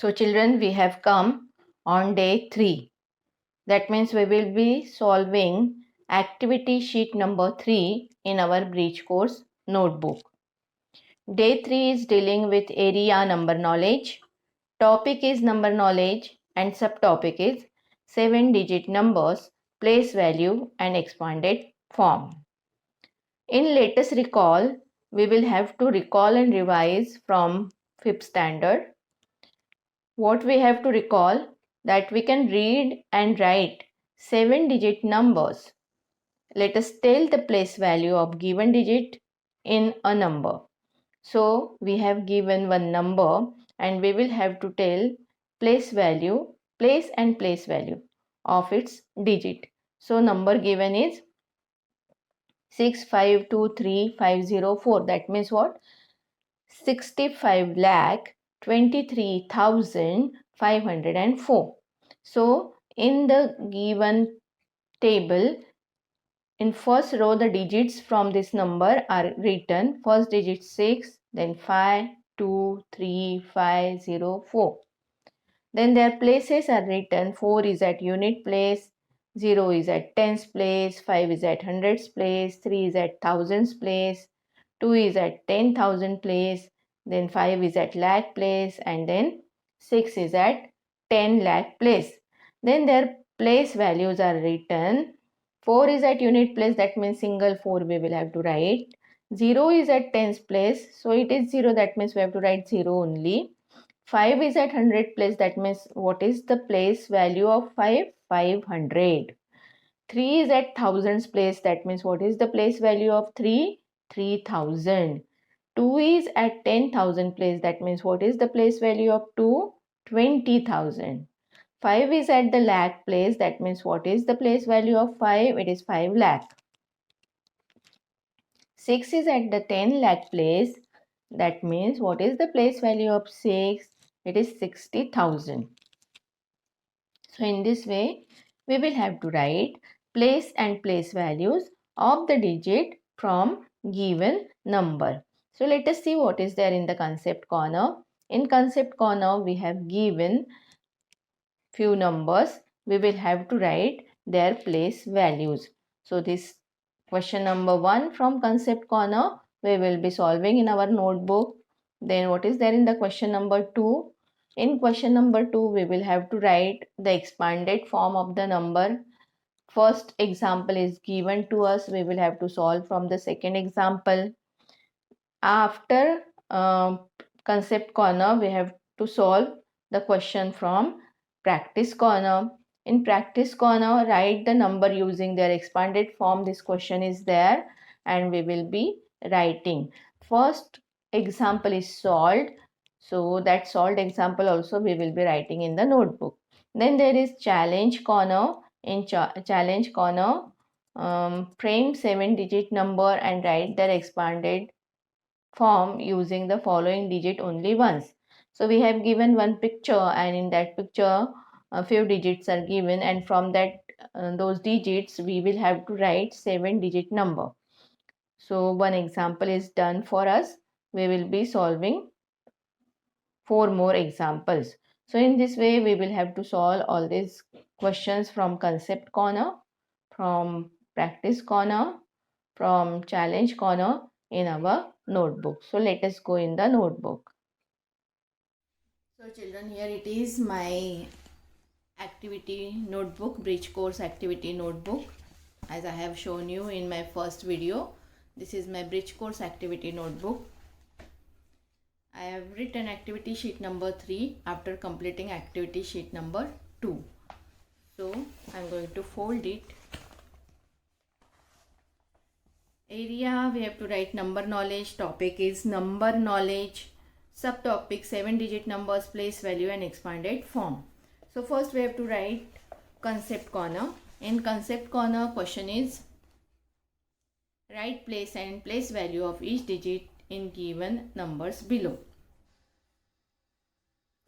So children, we have come on day 3. That means we will be solving activity sheet number 3 in our Bridge course notebook. Day 3 is dealing with area number knowledge. Topic is number knowledge and subtopic is 7-digit numbers, place value and expanded form. In Let Us Recall, we will have to recall and revise from 5th standard. What we have to recall, that we can read and write 7-digit numbers. Let us tell the place value of given digit in a number. So we have given one number and we will have to tell place value, place and place value of its digit. So number given is 6523504. That means what? 65,23,504. So in the given table, in first row the digits from this number are written. First digit 6, then 5, 2, 3, 5, 0, 4. Then their places are written. 4 is at unit place, 0 is at tens place, 5 is at hundreds place, 3 is at thousands place, 2 is at 10,000 place, then 5 is at lakh place, and then 6 is at 10 lakh place. Then their place values are written. 4 is at unit place, that means single 4 we will have to write. 0 is at tens place, so it is 0, that means we have to write 0 only. 5 is at 100 place, that means what is the place value of 5? 500. 3 is at thousands place, that means what is the place value of 3? 3000. 2 is at 10,000 place, that means what is the place value of 2? 20,000. 5 is at the lakh place, that means what is the place value of 5? It is 5 lakh. 6 is at the 10 lakh place, that means what is the place value of 6? It is 60,000. So in this way, we will have to write place and place values of the digit from given number. So let us see what is there in the concept corner. In concept corner, we have given few numbers. We will have to write their place values. So this question number 1 from concept corner, we will be solving in our notebook. Then what is there in the question number 2? In question number 2, we will have to write the expanded form of the number. First example is given to us. We will have to solve from the second example. After concept corner, we have to solve the question from practice corner. In practice corner, write the number using their expanded form. This question is there and we will be writing. First example is solved. So that solved example also we will be writing in the notebook. Then there is challenge corner. In challenge corner, frame 7-digit number and write their expanded form using the following digit only once. So we have given one picture and in that picture a few digits are given, and from that those digits we will have to write 7-digit number. So one example is done for us. We will be solving 4 more examples. So in this way we will have to solve all these questions from concept corner, from practice corner, from challenge corner in our notebook. So let us go in the notebook. So children, here it is my activity notebook, Bridge course activity notebook. As I have shown you in my first video, this is my Bridge course activity notebook. I have written activity sheet number 3 after completing activity sheet number 2. So I am going to fold it. Area, we have to write number knowledge. Topic is number knowledge. Subtopic 7-digit numbers, place value and expanded form. So first we have to write concept corner. In concept corner, question is write place and place value of each digit in given numbers below.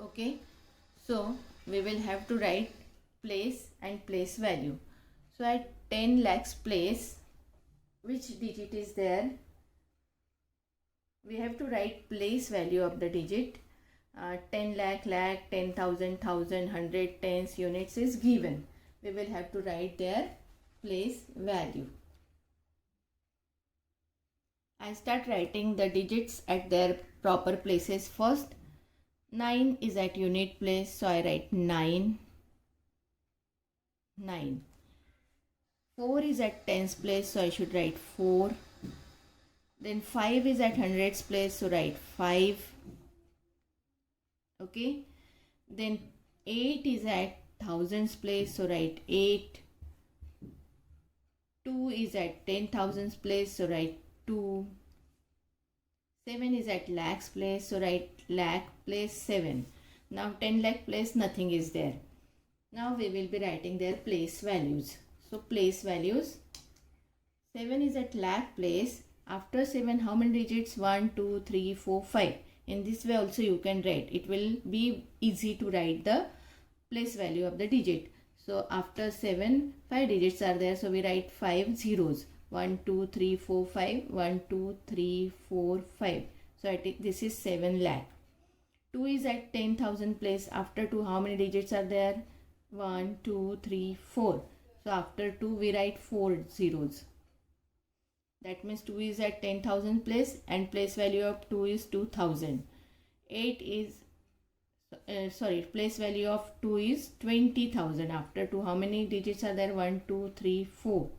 Okay, so we will have to write place and place value. So at 10 lakhs place, which digit is there? We have to write place value of the digit. 10 lakh, lakh, 10,000, thousand, hundred, tens, units is given. We will have to write their place value. I start writing the digits at their proper places first. 9 is at unit place, so I write 9, 9. 4 is at tens place, so I should write 4. Then 5 is at hundreds place, so write 5. Okay. Then 8 is at thousands place, so write 8. 2 is at 10,000s place, so write 2. 7 is at lakhs place, so write lakh place 7. Now 10 lakh place nothing is there. Now we will be writing their place values. So place values, 7 is at lakh place. After 7 how many digits? 1, 2, 3, 4, 5. In this way also you can write. It will be easy to write the place value of the digit. So after 7, 5 digits are there. So we write 5 zeros. 1, 2, 3, 4, 5. 1, 2, 3, 4, 5. So I take this is 7 lakh. 2 is at 10,000 place. After 2 how many digits are there? 1, 2, 3, 4. So after 2 we write 4 zeros. That means 2 is at 10,000 place and place value of 2 is 2,000. 8 is place value of 2 is 20,000. After 2 how many digits are there? 1, 2, 3, 4.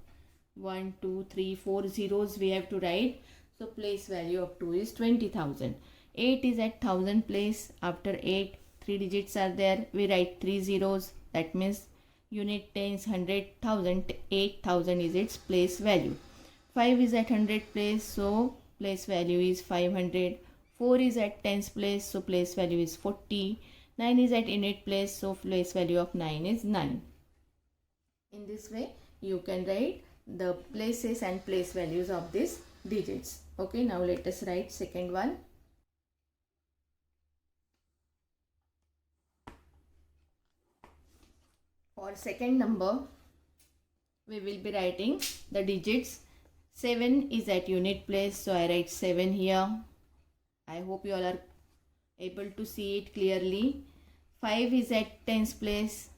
1, 2, 3, 4 zeros we have to write. So place value of 2 is 20,000. 8 is at 1000 place. After 8 3 digits are there. We write 3 zeros. That means unit, tens, 100, 1000, 8,000 is its place value. 5 is at 100 place, so place value is 500. 4 is at tens place, so place value is 40. 9 is at unit place, so place value of 9 is 9. In this way, you can write the places and place values of these digits. Okay, now let us write second one. For second number, we will be writing the digits. 7 is at unit place, so I write 7 here. I hope you all are able to see it clearly. 5 is at tens place.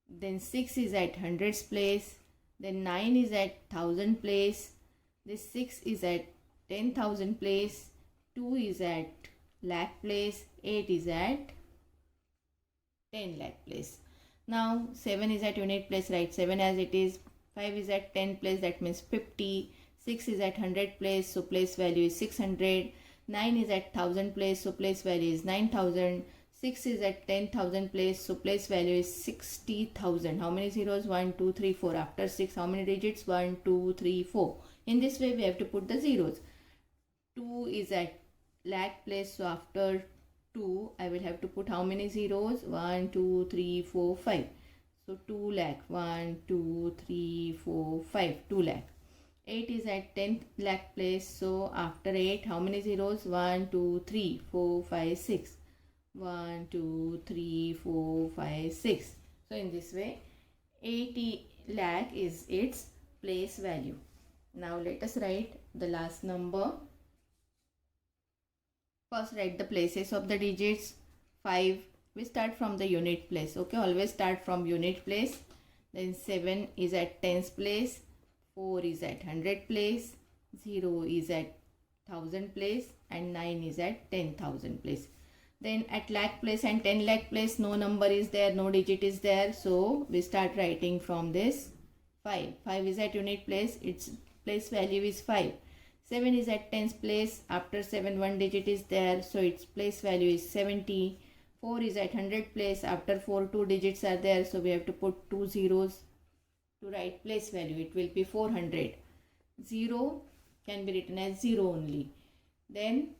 Then 6 is at hundreds place. Then 9 is at thousand place. This 6 is at 10,000 place. 2 is at lakh place. 8 is at 10 lakh place. Now 7 is at unit place, write 7 as it is. 5 is at 10 place, that means 50. 6 is at 100 place, so place value is 600. 9 is at 1000 place, so place value is 9000. 6 is at 10,000 place, so place value is 60,000. How many zeros? 1, 2, 3, 4. After 6, how many digits? 1, 2, 3, 4. In this way, we have to put the zeros. 2 is at lakh place, so after 2, I will have to put how many zeros? 1, 2, 3, 4, 5. So 2 lakh, 1, 2, 3, 4, 5, 2 lakh. 8 is at 10 lakh place. So after 8, how many zeros? 1, 2, 3, 4, 5, 6. 1, 2, 3, 4, 5, 6. So in this way, 80 lakh is its place value. Now let us write the last number. First write the places of the digits. 5. We start from the unit place. Okay, always start from unit place. Then 7 is at tens place. 4 is at 100 place. 0 is at 1000 place. And 9 is at 10,000 place. Then at lakh place and 10 lakh place, no number is there, no digit is there. So we start writing from this 5. 5 is at unit place. Its place value is 5. 7 is at tens place. After 7, one digit is there. So its place value is 70. 4 is at 100 place. After 4, 2 digits are there. So we have to put 2 zeros to write place value. It will be 400. 0 can be written as 0 only. Then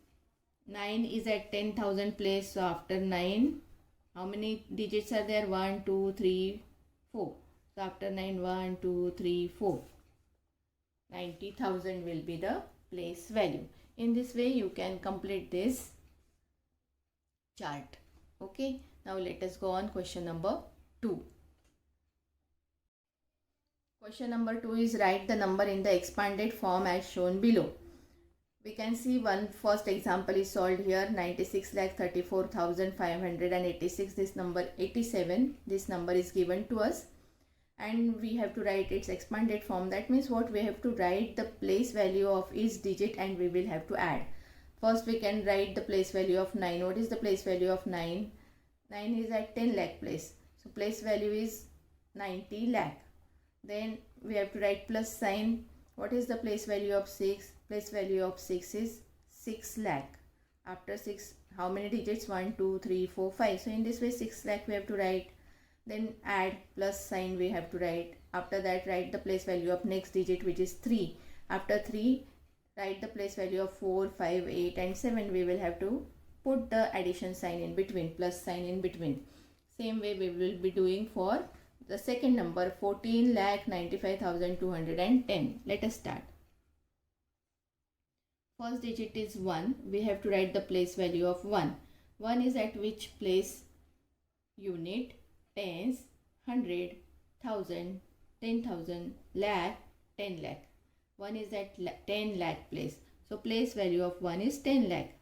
9 is at 10,000 place. So after 9, how many digits are there? 1, 2, 3, 4. So after 9, 1, 2, 3, 4. 90,000 will be the place value. In this way, you can complete this chart. Okay, now let us go on question number 2. Question number 2 is write the number in the expanded form as shown below. We can see one first example is solved here. 96,34,586. This number 87. This number is given to us, and we have to write its expanded form. That means what? We have to write the place value of each digit and we will have to add. First we can write the place value of 9. What is the place value of 9? 9 is at 10 lakh place. So place value is 90 lakh. Then we have to write plus sign. What is the place value of 6? Place value of 6 is 6 lakh. After 6, how many digits? 1, 2, 3, 4, 5. So in this way 6 lakh we have to write. Then add plus sign we have to write. After that write the place value of next digit, which is 3. After 3 write the place value of 4, 5, 8 and 7. We will have to put the addition sign in between, plus sign in between. Same way we will be doing for the second number, 14,95,210. Let us start. First digit is 1. We have to write the place value of 1. 1 is at which place? Unit, tens, 100, 1000, 10,000, lakh, 10 lakh. 1 is at 10 lakh place. So place value of 1 is 10 lakh.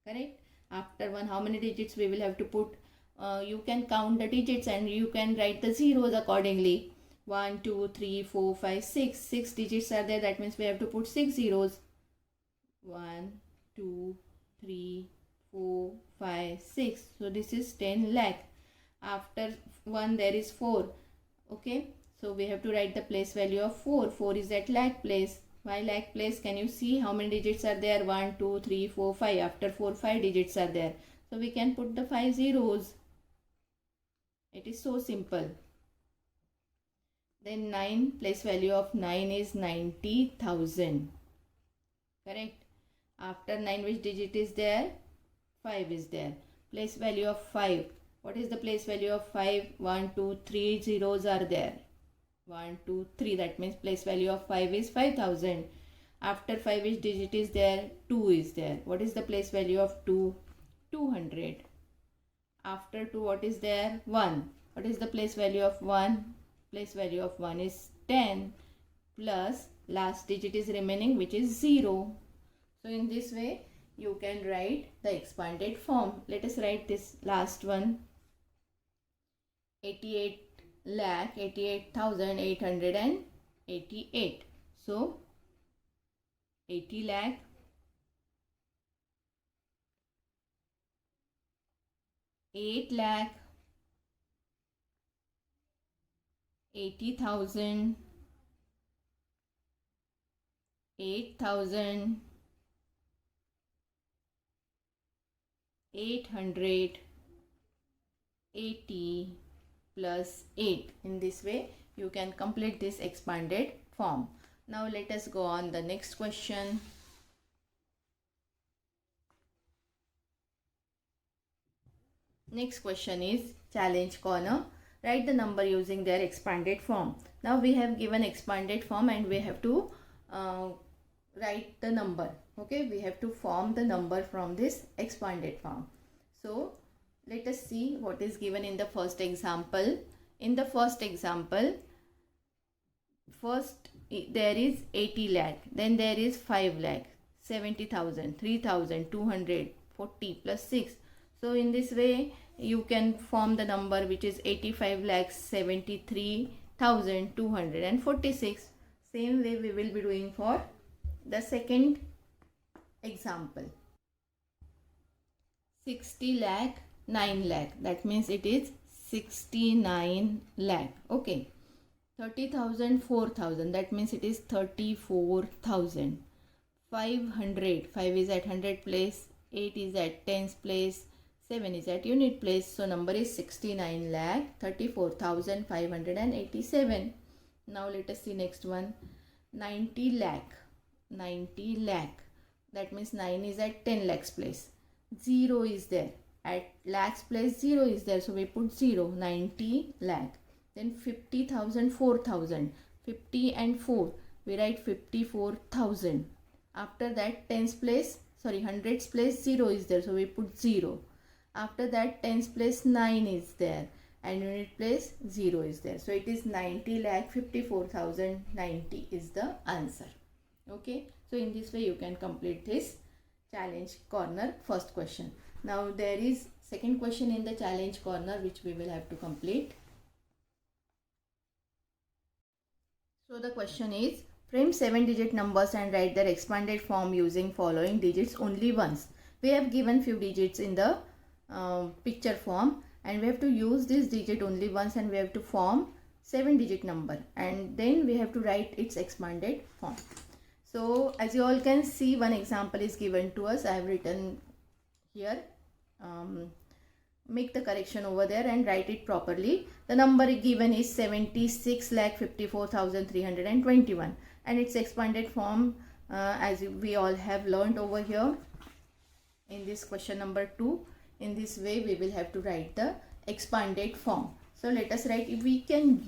Correct? After 1, how many digits we will have to put? You can count the digits and you can write the zeros accordingly. 1, 2, 3, 4, 5, 6. 6 digits are there. That means we have to put 6 zeros. 1, 2, 3, 4, 5, 6. So this is 10 lakh. After 1 there is 4. Okay. So we have to write the place value of 4. 4 is at lakh place. Why lakh place? Can you see how many digits are there? 1, 2, 3, 4, 5. After 4, 5 digits are there. So we can put the 5 zeros. It is so simple. Then 9, place value of 9 is 90,000. Correct? After 9, which digit is there? 5 is there. Place value of 5. What is the place value of 5? 1, 2, 3 zeros are there. 1, 2, 3. That means place value of 5 is 5,000. After 5, which digit is there? 2 is there. What is the place value of 2? 200. After 2, what is there? 1. What is the place value of 1? Place value of 1 is 10 plus last digit is remaining, which is 0. So in this way you can write the expanded form. Let us write this last one. 88,88,888. So 80 lakh, 8 lakh, 80,000, 8,000, 800, 80 plus 8. In this way you can complete this expanded form. Now let us go on the next question. Next question is challenge corner. Write the number using their expanded form. Now we have given expanded form and we have to write the number. Okay, we have to form the number from this expanded form. So let us see what is given in the first example. In the first example, first there is 80 lakh, then there is 5 lakh, 70,000, 3,000, 240 plus 6. So in this way you can form the number, which is 85 lakh 73,246. Same way we will be doing for the second example. 60 lakh 9 lakh, that means it is 69 lakh. Okay. 30,000 4,000, that means it is 34,000. 500, 5 is at 100 place, 8 is at tens place, 7 is at unit place. So number is 69 lakh 34,587. Now let us see next one. 90 lakh, 90 lakh, that means 9 is at 10 lakhs place, 0 is there. At lakhs place 0 is there, so we put 0. 90 lakh. Then 50,000 4,000, 50 and 4, we write 54,000. After that tens place, sorry, hundreds place 0 is there, so we put 0. After that tens place 9 is there and unit place 0 is there. So it is 90 lakh 54,090 is the answer. Okay, so in this way you can complete this challenge corner first question. Now there is second question in the challenge corner which we will have to complete. So the question is, frame 7-digit numbers and write their expanded form using following digits only once. We have given few digits in the picture form, and we have to use this digit only once, and we have to form 7-digit number, and then we have to write its expanded form. So as you all can see, one example is given to us. I have written here. Make the correction over there and write it properly. The number given is 76,54,321, and its expanded form, as we all have learned over here in this question number 2. In this way we will have to write the expanded form. So let us write. If we can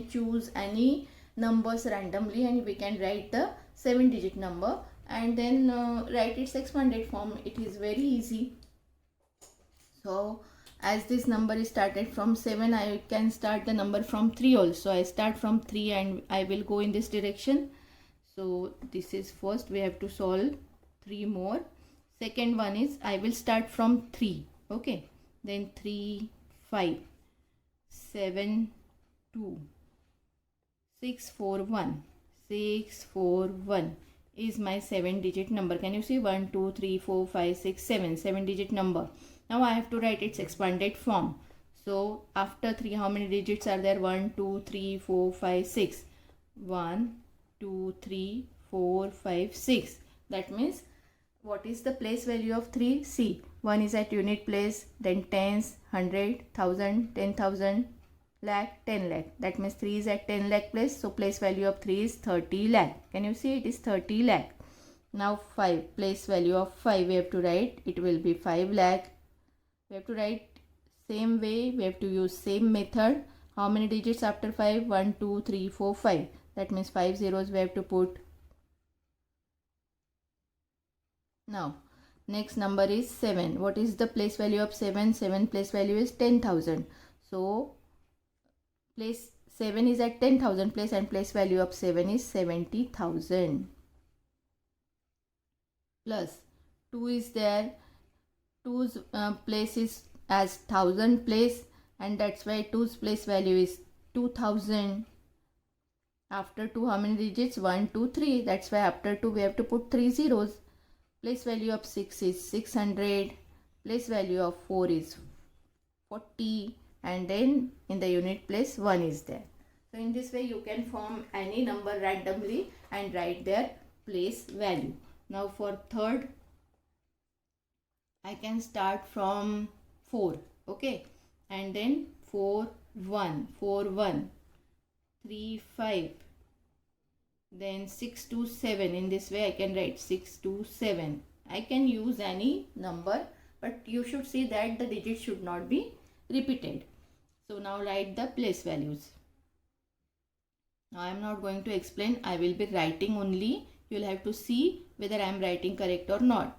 choose any numbers randomly, and we can write the 7-digit number and then write its expanded form. It is very easy. So as this number is started from 7, I can start the number from 3 also. I start from 3 and I will go in this direction. So this is first, we have to solve 3 more. Second one is I will start from 3. Okay, then 3, 5, 7, 2, 6, 4, 1. 6, 4, 1 is my 7-digit number. Can you see? 1, 2, 3, 4, 5, 6, 7. 7-digit number. Now I have to write its expanded form. So after 3, how many digits are there? 1, 2, 3, 4, 5, 6. 1, 2, 3, 4, 5, 6. That means, what is the place value of 3? See, 1 is at unit place, then tens, 100, 1000, 10,000, lakh, 10 lakh. That means 3 is at 10 lakh place. So place value of 3 is 30 lakh. Can you see? It is 30 lakh. Now 5, place value of 5 we have to write. It will be 5 lakh. We have to write same way. We have to use same method. How many digits after 5? 1, 2, 3, 4, 5. That means 5 zeros we have to put. Now next number is 7. What is the place value of 7? 7 place value is 10,000. So place 7 is at 10,000 place, and place value of 7 is 70,000. Plus 2 is there. 2's place is as 1000 place, and that's why 2's place value is 2000. After 2, how many digits? 1, 2, 3. That's why after 2 we have to put 3 zeros. Place value of 6 is 600. Place value of 4 is 40, and then in the unit place 1 is there. So in this way you can form any number randomly and write their place value. Now for third, I can start from 4. Okay, and then 4, 1, 4, 1, 3, 5, then 6, 2, 7. In this way I can write 6, 2, 7. I can use any number, but you should see that the digits should not be repeated. So now write the place values. Now I am not going to explain. I will be writing only. You will have to see whether I am writing correct or not.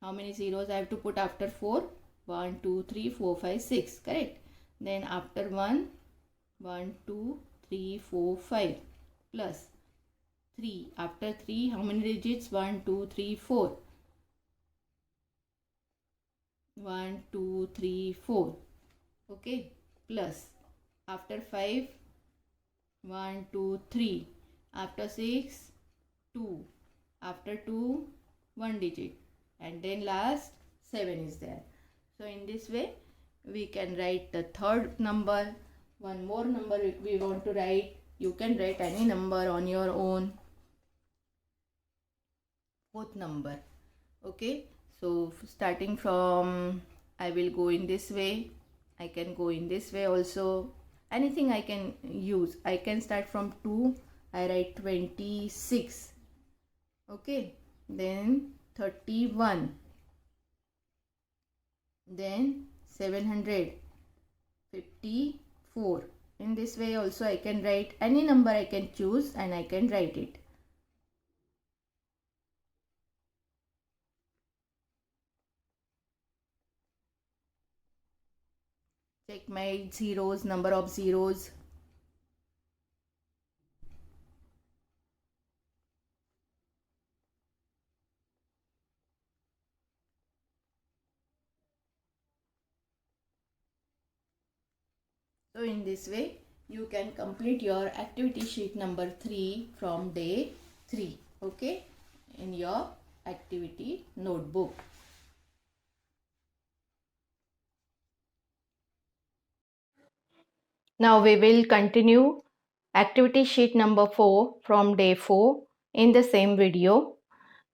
How many zeros I have to put after 4? 1, 2, 3, 4, 5, 6. Correct. Then after 1, 1, 2, 3, 4, 5. Plus 3. After 3, how many digits? 1, 2, 3, 4. 1, 2, 3, 4. Okay. Plus after 5, 1, 2, 3. After 6, 2. After 2, 1 digit. And then last 7 is there. So in this way we can write the third number. One more number we want to write. You can write any number on your own. Fourth number. Okay, so starting from, I will go in this way. I can go in this way also. Anything I can use. I can start from 2. I write 26. Okay, then 31, then 754. In this way also I can write any number I can choose, and I can write it. Check my zeros, number of zeros. So in this way, you can complete your activity sheet number 3 from day 3, okay, in your activity notebook. Now we will continue activity sheet number 4 from day 4 in the same video.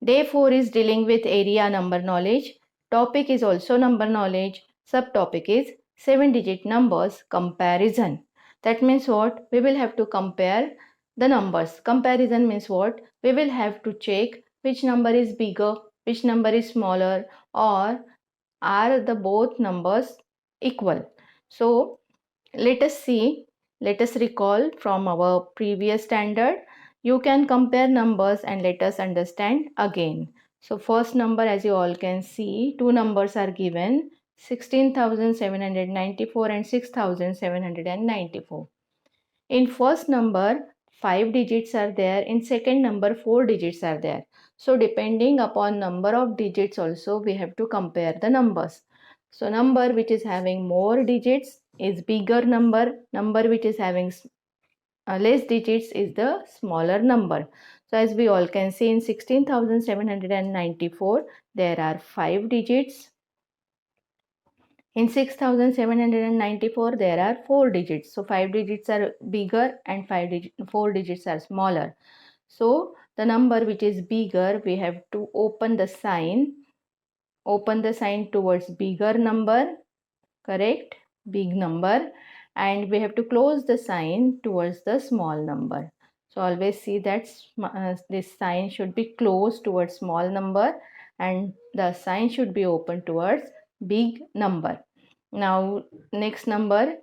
Day 4 is dealing with area number knowledge. Topic is also number knowledge. Subtopic is 7-digit numbers comparison. That means what? We will have to compare the numbers. Comparison means what? We will have to check which number is bigger, which number is smaller, or are the both numbers equal. So let us see, let us recall from our previous standard. You can compare numbers and let us understand again. So first number, as you all can see, two numbers are given, 16,794 and 6,794. In first number, 5 digits are there. In second number, 4 digits are there. So depending upon number of digits also, we have to compare the numbers. So number which is having more digits is bigger number. Number which is having less digits is the smaller number. So as we all can see, in 16,794, there are 5 digits. In 6,794, there are 4 digits. So 5 digits are bigger and 4 digits are smaller. So the number which is bigger, we have to open the sign towards bigger number, correct? Big number. And we have to close the sign towards the small number. So always see that this sign should be closed towards small number and the sign should be open towards big number. Now next number,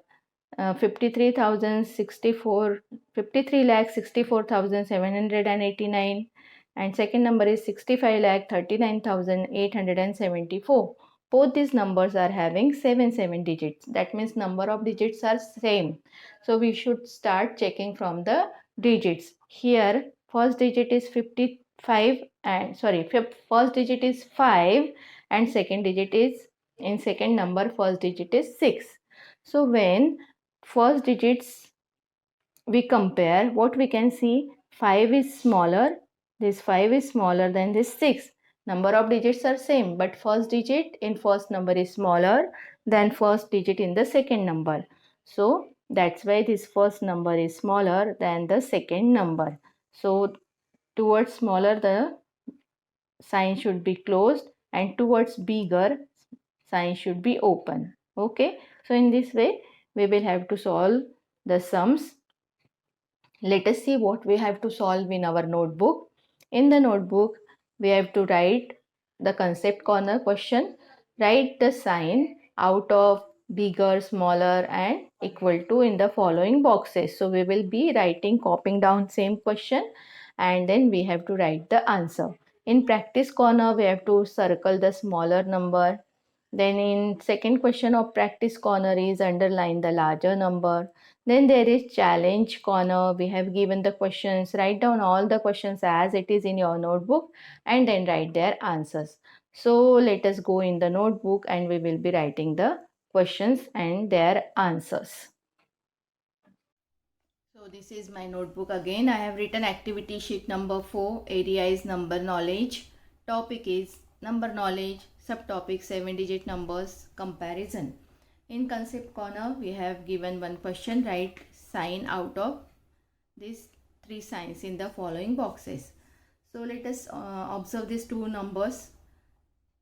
53,64,789, and second number is 65,39,874. Both these numbers are having 7 digits. That means number of digits are same. So we should start checking from the digits. Here first digit is 55 and first digit is 5 and second digit is, in second number, first digit is 6. So when first digits we compare, what we can see, 5 is smaller, this 5 is smaller than this 6. Number of digits are same, but first digit in first number is smaller than first digit in the second number. So that's why this first number is smaller than the second number. So towards smaller the sign should be closed and towards bigger sign should be open. Okay, so in this way we will have to solve the sums. Let us see what we have to solve in our notebook. In the notebook, we have to write the concept corner question. Write the sign out of bigger, smaller and equal to in the following boxes. So we will be writing, copying down same question and then we have to write the answer. In practice corner, we have to circle the smaller number. Then in second question of practice corner is underline the larger number. Then there is challenge corner. We have given the questions. Write down all the questions as it is in your notebook and then write their answers. So let us go in the notebook and we will be writing the questions and their answers. So this is my notebook again. I have written activity sheet number 4. Area is number knowledge. Topic is number knowledge. Subtopic 7-digit numbers comparison. In concept corner, we have given one question. Write sign out of these 3 signs in the following boxes. So let us observe these two numbers.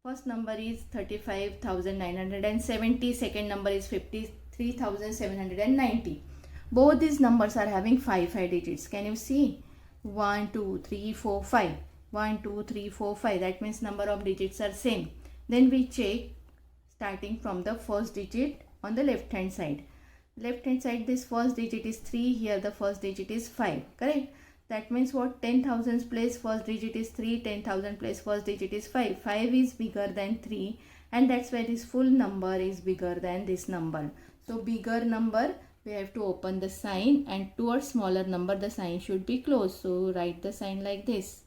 First number is 35,970. Second number is 53,790. Both these numbers are having 5 digits. Can you see? 1, 2, 3, 4, 5. 1, 2, 3, 4, 5. That means number of digits are same. Then we check starting from the first digit on the left hand side. Left hand side, this first digit is 3. Here the first digit is 5. Correct? That means what? 10,000 place first digit is 3. 10,000 place first digit is 5. 5 is bigger than 3. And that's why this full number is bigger than this number. So bigger number, we have to open the sign and towards smaller number the sign should be closed. So write the sign like this.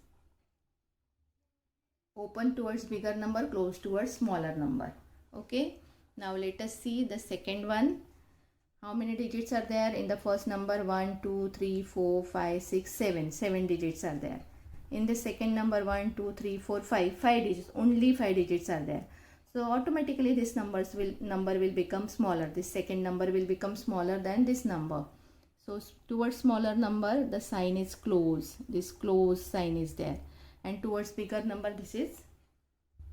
Open towards bigger number, close towards smaller number. Okay. Now let us see the second one. How many digits are there in the first number? 1, 2, 3, 4, 5, 6, 7. 7 digits are there. In the second number, 1, 2, 3, 4, 5. 5 digits. Only 5 digits are there. So automatically this number will become smaller. This second number will become smaller than this number. So towards smaller number, the sign is close. This close sign is there. And towards bigger number, this is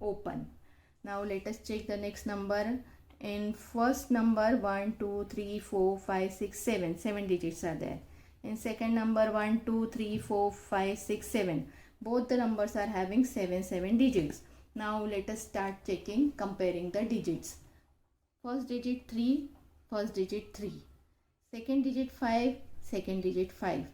open. Now let us check the next number. In first number, 1, 2, 3, 4, 5, 6, 7. 7 digits are there. In second number, 1, 2, 3, 4, 5, 6, 7. Both the numbers are having 7 digits. Now let us start checking, comparing the digits. First digit 3, first digit 3. Second digit 5, second digit 5.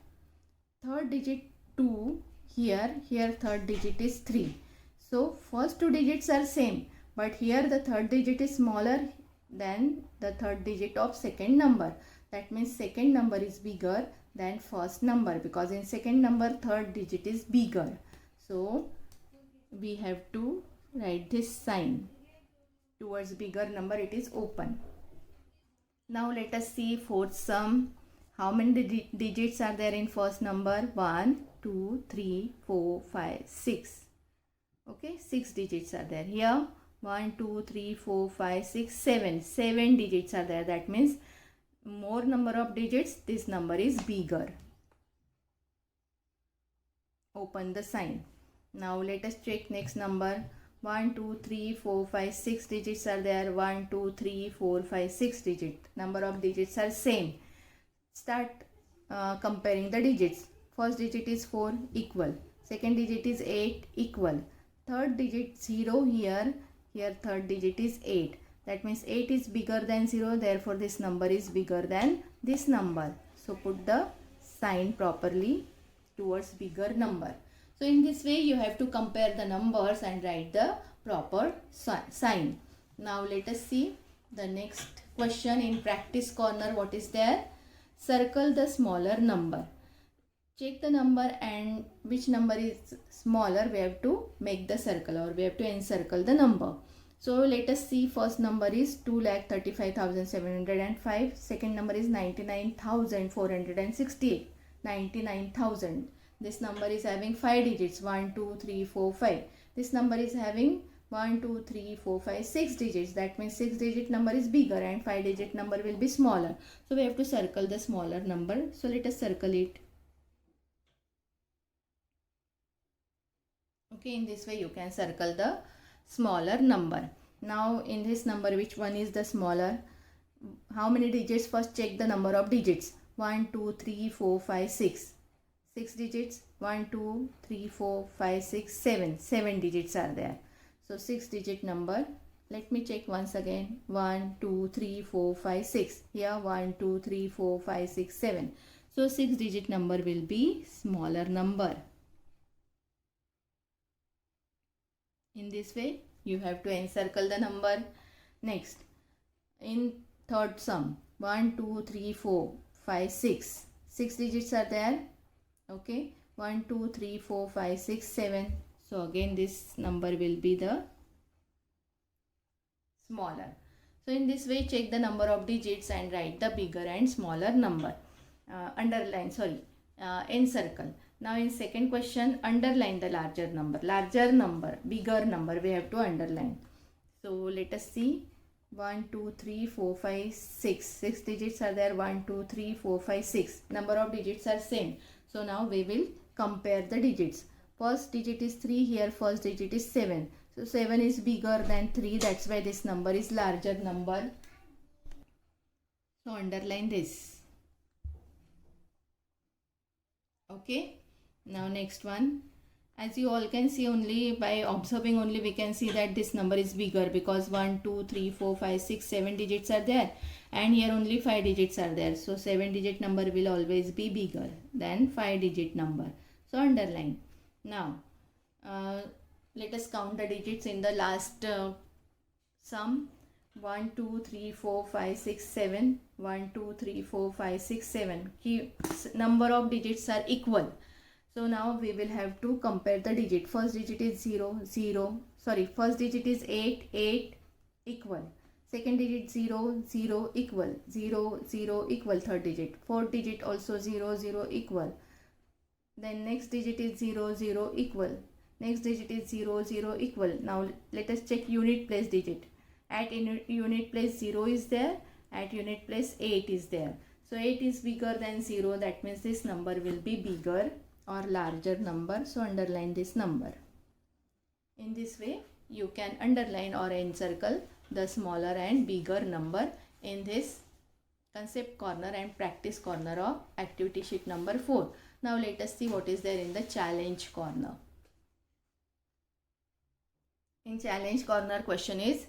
Third digit 2, here third digit is 3. So first two digits are same, but here the third digit is smaller than the third digit of second number. That means second number is bigger than first number, because in second number third digit is bigger. So we have to write this sign. Towards bigger number it is open. Now let us see fourth sum. How many digits are there in first number? 1, 2, 3, 4, 5, 6. Okay, 6 digits are there. Here 1, 2, 3, 4, 5, 6, 7. 7 digits are there. That means more number of digits, this number is bigger. Open the sign. Now let us check next number. 1, 2, 3, 4, 5, 6 digits are there. 1, 2, 3, 4, 5, 6 digits. Number of digits are same. Start comparing the digits. First digit is 4, equal. Second digit is 8, equal. Third digit 0 here third digit is 8. That means 8 is bigger than 0, therefore this number is bigger than this number. So put the sign properly towards bigger number. So in this way you have to compare the numbers and write the proper sign. Now let us see the next question in practice corner. What is there? Circle the smaller number. Check the number and which number is smaller, we have to make the circle, or we have to encircle the number. So let us see, first number is 2,35,705. Second number is 99,468. 99,000. This number is having 5 digits. 1, 2, 3, 4, 5. This number is having 1, 2, 3, 4, 5, 6 digits. That means 6 digit number is bigger and 5 digit number will be smaller. So we have to circle the smaller number. So let us circle it. Okay, in this way you can circle the smaller number. Now in this number, which one is the smaller? How many digits? First check the number of digits. 1, 2, 3, 4, 5, 6. 6 digits. 1, 2, 3, 4, 5, 6, 7. 7 digits are there. So 6 digit number. Let me check once again. 1, 2, 3, 4, 5, 6. Here 1, 2, 3, 4, 5, 6, 7. So 6 digit number will be smaller number. In this way, you have to encircle the number. Next, in third sum, 1, 2, 3, 4, 5, 6. 6 digits are there. Okay, 1, 2, 3, 4, 5, 6, 7. So again, this number will be the smaller. So in this way, check the number of digits and write the bigger and smaller number. Encircle. Now in second question, underline the larger number. Larger number, bigger number, we have to underline. So let us see. 1, 2, 3, 4, 5, 6. 6 digits are there. 1, 2, 3, 4, 5, 6. Number of digits are same. So now we will compare the digits. First digit is 3. Here first digit is 7. So 7 is bigger than 3. That's why this number is larger number. So underline this. Okay. Now next one. As you all can see, only by observing only we can see that this number is bigger, because 1, 2, 3, 4, 5, 6, 7 digits are there, and here only 5 digits are there. So 7 digit number will always be bigger than 5 digit number. So underline. Now let us count the digits in the last sum. 1, 2, 3, 4, 5, 6, 7. 1, 2, 3, 4, 5, 6, 7. Number of digits are equal. So now we will have to compare the digit. First digit is 0, 0. Sorry, first digit is 8, 8, equal. Second digit 0, 0 equal, 0, 0 equal, third digit. Fourth digit also 0, 0 equal. Then next digit is 0, 0 equal. Next digit is 0, 0 equal. Now let us check unit place digit. At unit place 0 is there. At unit place 8 is there. So 8 is bigger than 0. That means this number will be bigger or larger number. So underline this number. In this way you can underline or encircle the smaller and bigger number in this concept corner and practice corner of activity sheet number 4. Now let us see what is there in the challenge corner. In challenge corner, question is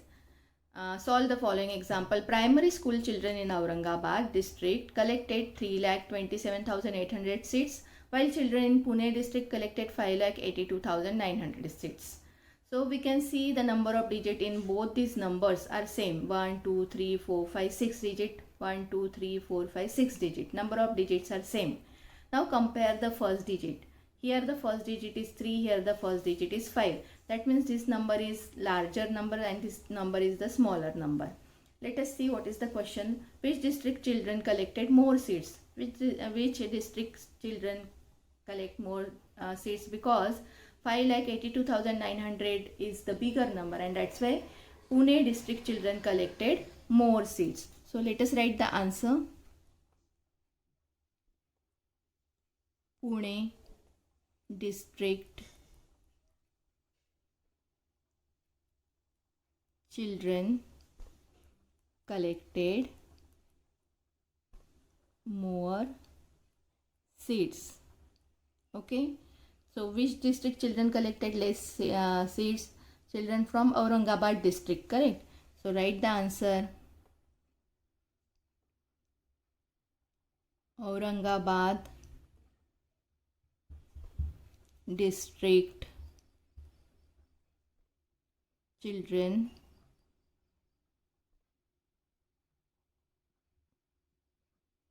solve the following example. Primary school children in Aurangabad district collected 3,27,800 seats, while children in Pune district collected 5,82,900 seats. So we can see the number of digit in both these numbers are same. 1, 2, 3, 4, 5, 6 digit. 1, 2, 3, 4, 5, 6 digit. Number of digits are same. Now compare the first digit. Here the first digit is 3. Here the first digit is 5. That means this number is larger number and this number is the smaller number. Let us see what is the question. Which district children collected more seats? Which district children collect more seats? Because 5,82,900 is the bigger number, and that's why Pune district children collected more seats. So let us write the answer. Pune district children collected more seats. Okay. So which district children collected less seats? Children from Aurangabad district, correct? So write the answer. Aurangabad district children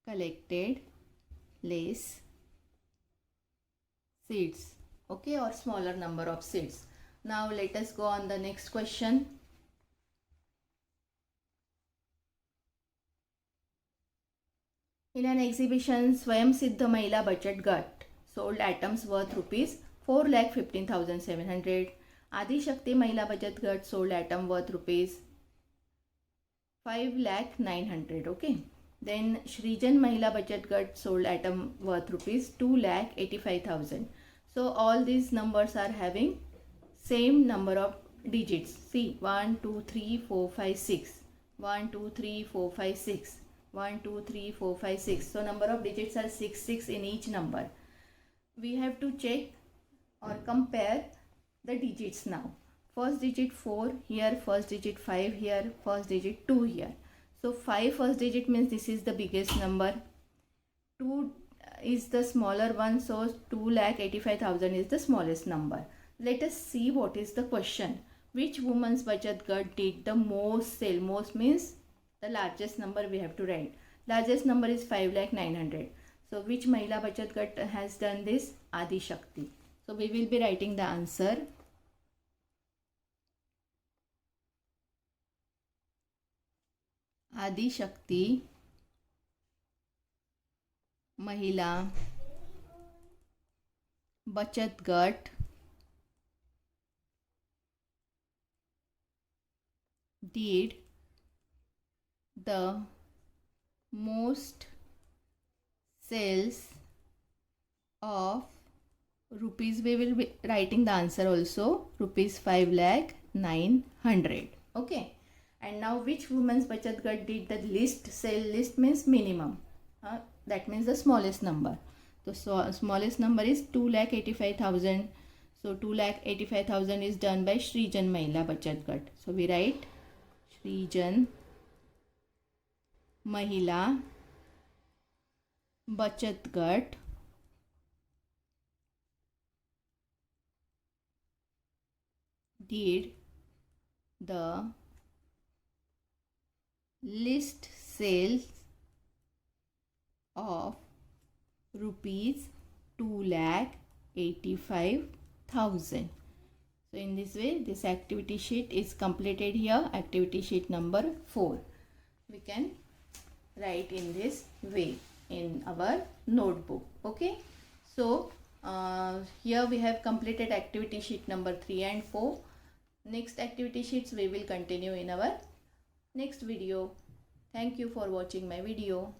collected less seats, okay, or smaller number of seats. Now let us go on the next question. In an exhibition, Swayam Siddha Mahila Bachat Gat sold items worth rupees 4,15,700. Adi Shakti Mahila Bachat Gat sold item worth rupees 5,09,900. Okay. Then Shrijan Mahila Bachat Gat sold item worth rupees 2,85,000. So all these numbers are having same number of digits. See, 1, 2, 3, 4, 5, 6. 1, 2, 3, 4, 5, 6. 1, 2, 3, 4, 5, 6. So number of digits are 6, 6 in each number. We have to check or compare the digits now. First digit 4 here, first digit 5 here, first digit 2 here. So 5 first digit means this is the biggest number. 2 is the smaller one, so 2,85,000 is the smallest number. Let us see what is the question. Which woman's Bachat Gat did the most sale? Most means the largest number we have to write. Largest number is 5,09,000. So which Mahila Bachat Gat has done this? Adi Shakti. So we will be writing the answer. Adi Shakti Mahila Bachat Gat did the most sales of rupees. We will be writing the answer also, rupees 5,09,000. Okay. And now which women's Bachat Gat did the least sale? Least means minimum. That means the smallest number. The smallest number is 2,85,000. So 2,85,000 is done by Shrijan Mahila Bachat Gat. So we write Shrijan Mahila Bachat Gat did the list sales of rupees 2,85,000. So So in this way, this activity sheet is completed here. Activity sheet number 4. We can write in this way in our notebook. Okay. So here we have completed activity sheet number 3 and 4. Next activity sheets we will continue in our next video. Thank you for watching my video.